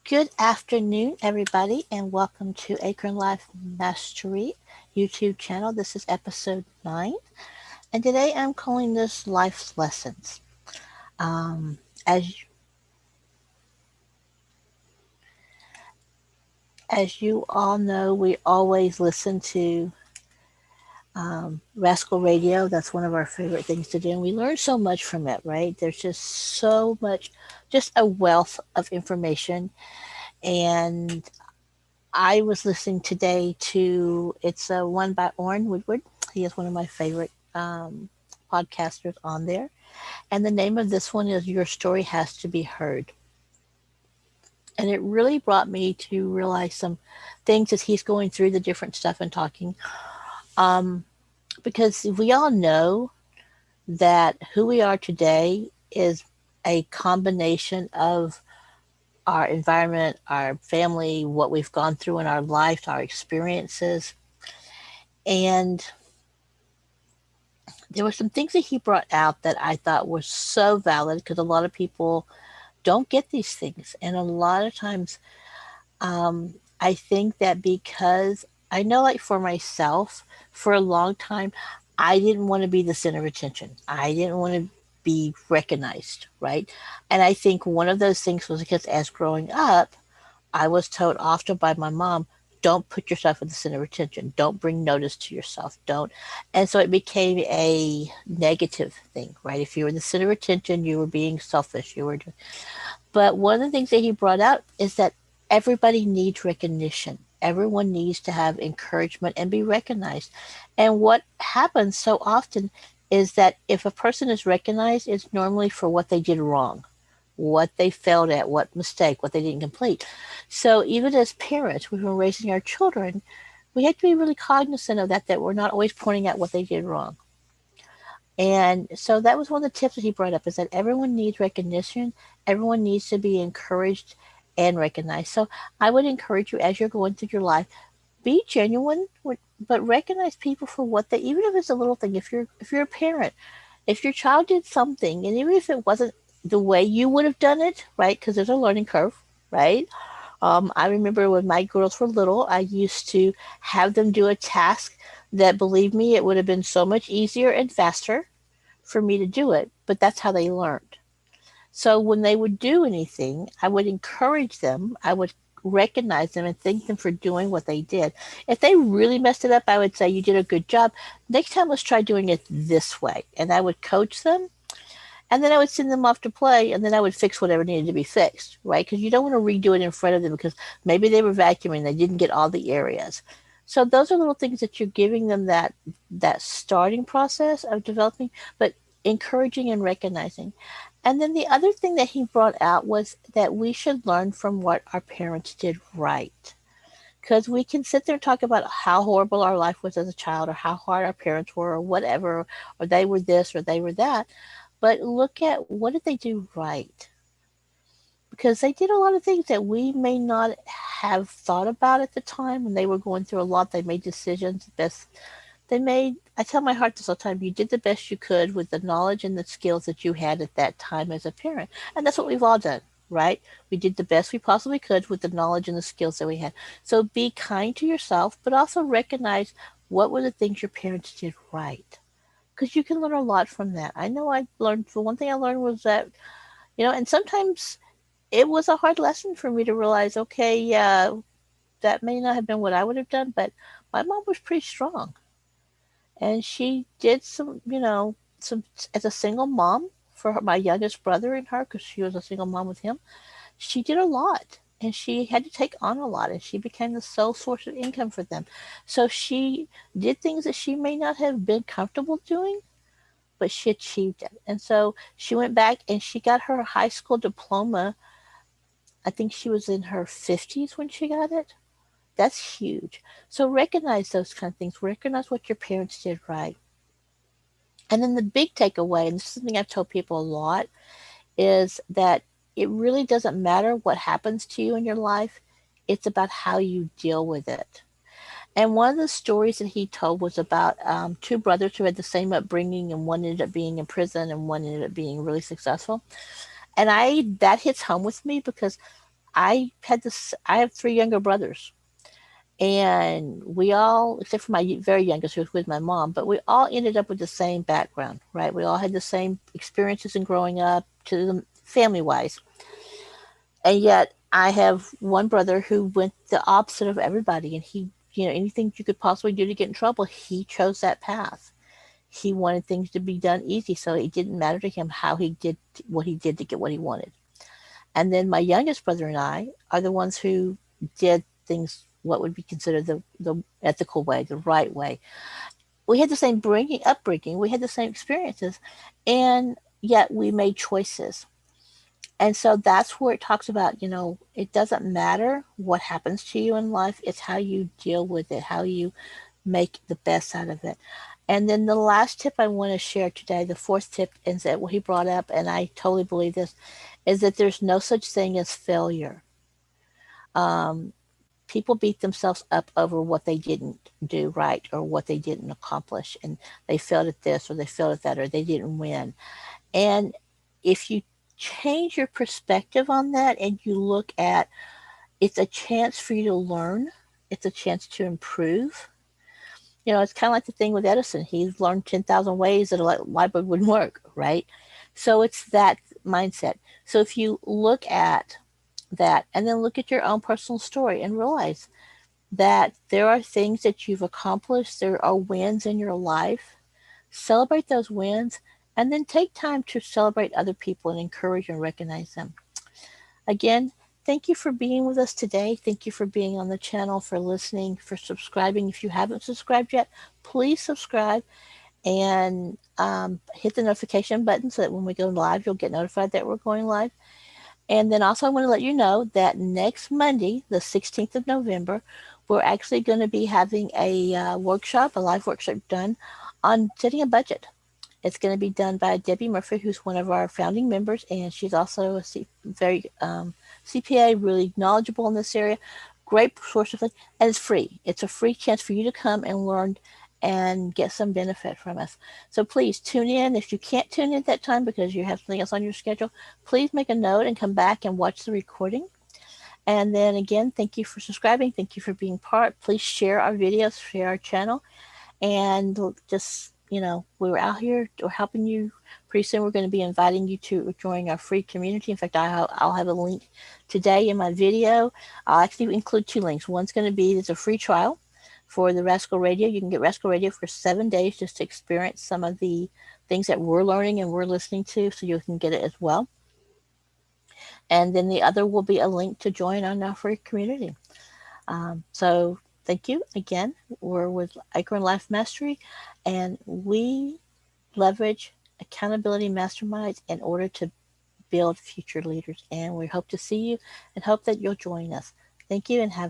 Good afternoon, everybody, and welcome to Acorn Life Mastery YouTube channel. This is episode 9, and today I'm calling this Life's Lessons. Um, as as you all know, we always listen to Rascal Radio. That's one of our favorite things to do, and we learn so much from it. Right? There's just so much, just a wealth of information, and I was listening today to it's a one by Orrin Woodward. He is one of my favorite podcasters on there, and the name of this one is "Your Story Has to Be Heard." And it really brought me to realize some things as he's going through the different stuff and talking, um, because we all know that who we are today is a combination of our environment, our family, what we've gone through in our life, our experiences. And there were some things that he brought out that I thought were so valid because a lot of people don't get these things. And a lot of times, I think that because I know, like for myself, for a long time, I didn't want to be the center of attention. I didn't want to be recognized, right? And I think one of those things was because as growing up, I was told often by my mom, don't put yourself in the center of attention. Don't bring notice to yourself. Don't. And so it became a negative thing, right? If you were the center of attention, you were being selfish. But one of the things that he brought out is that everybody needs recognition. Everyone needs to have encouragement and be recognized. And what happens so often is that if a person is recognized, it's normally for what they did wrong, what they failed at, what mistake, what they didn't complete. So even as parents, when we're raising our children, we have to be really cognizant of that, that we're not always pointing out what they did wrong. And so that was one of the tips that he brought up is that everyone needs recognition. Everyone needs to be encouraged and recognized. So I would encourage you as you're going through your life, be genuine, but recognize people for what they, even if it's a little thing, if you're a parent, if your child did something, and even if it wasn't the way you would have done it, right? Because there's a learning curve, right? I remember when my girls were little, I used to have them do a task that, believe me, it would have been so much easier and faster for me to do it, but that's how they learned. So when they would do anything, I would encourage them. I would recognize them and thank them for doing what they did. If they really messed it up, I would say, you did a good job. Next time, let's try doing it this way. And I would coach them. And then I would send them off to play, and then I would fix whatever needed to be fixed, right? Because you don't want to redo it in front of them because maybe they were vacuuming, they didn't get all the areas. So those are little things that you're giving them that starting process of developing, but encouraging and recognizing. And then the other thing that he brought out was that we should learn from what our parents did right. Because we can sit there and talk about how horrible our life was as a child, or how hard our parents were, or whatever, or they were this or they were that. But look at what did they do right? Because they did a lot of things that we may not have thought about at the time when they were going through a lot. They made decisions best they made. I tell my heart this all the time, you did the best you could with the knowledge and the skills that you had at that time as a parent. And that's what we've all done, right? We did the best we possibly could with the knowledge and the skills that we had. So be kind to yourself, but also recognize what were the things your parents did right. Because you can learn a lot from that. I know I learned, the one thing I learned was that, and sometimes it was a hard lesson for me to realize, okay, yeah, that may not have been what I would have done, but my mom was pretty strong. And she did some as a single mom for my youngest brother and her, because she was a single mom with him. She did a lot, and she had to take on a lot, and she became the sole source of income for them. So she did things that she may not have been comfortable doing, but she achieved it. And so she went back and she got her high school diploma. I think she was in her 50s when she got it. That's huge. So recognize those kind of things. Recognize what your parents did right. And then the big takeaway, and this is something I've told people a lot, is that it really doesn't matter what happens to you in your life. It's about how you deal with it. And one of the stories that he told was about two brothers who had the same upbringing, and one ended up being in prison and one ended up being really successful. And that hits home with me because I have three younger brothers, and we all, except for my very youngest, who was with my mom, but we all ended up with the same background, right? We all had the same experiences in growing up, to the family wise, and yet I have one brother who went the opposite of everybody, and he, anything you could possibly do to get in trouble, he chose that path. He wanted things to be done easy, so it didn't matter to him how he did what he did to get what he wanted. And then my youngest brother and I are the ones who did things what would be considered the ethical way, the right way. We had the same upbringing, we had the same experiences, and yet we made choices. And so that's where it talks about, it doesn't matter what happens to you in life, it's how you deal with it, how you make the best out of it. And then the last tip I want to share today, the fourth tip, is that what he brought up, and I totally believe this, is that there's no such thing as failure. Um, People beat themselves up over what they didn't do right or what they didn't accomplish, and they failed at this or they failed at that or they didn't win. And if you change your perspective on that and you look at, it's a chance for you to learn, it's a chance to improve. It's kind of like the thing with Edison. He's learned 10,000 ways that a light bulb wouldn't work, right? So it's that mindset. So if you look at that and then look at your own personal story and realize that there are things that you've accomplished, there are wins in your life, celebrate those wins, and then take time to celebrate other people and encourage and recognize them. Again, thank you for being with us today. Thank you for being on the channel, for listening, for subscribing. If you haven't subscribed yet, please subscribe and hit the notification button so that when we go live, you'll get notified that we're going live. And then also I want to let you know that next Monday, the 16th of November, we're actually going to be having a workshop, a live workshop done on setting a budget. It's going to be done by Debbie Murphy, who's one of our founding members, and she's also a very CPA, really knowledgeable in this area. Great source of, and it's free. It's a free chance for you to come and learn and get some benefit from us. So please tune in. If you can't tune in at that time because you have something else on your schedule, please make a note and come back and watch the recording. And then again, thank you for subscribing. Thank you for being part. Please share our videos, share our channel, and just, we're out here, we're helping you. Pretty soon we're going to be inviting you to join our free community. In fact, I'll have a link today in my video. I'll actually include two links. One's going to be, there's a free trial for the Rascal Radio. You can get Rascal Radio for 7 days just to experience some of the things that we're learning and we're listening to, so you can get it as well. And then the other will be a link to join on our free community. So thank you again. We're with Acorn Life Mastery, and we leverage accountability masterminds in order to build future leaders. And we hope to see you and hope that you'll join us. Thank you and have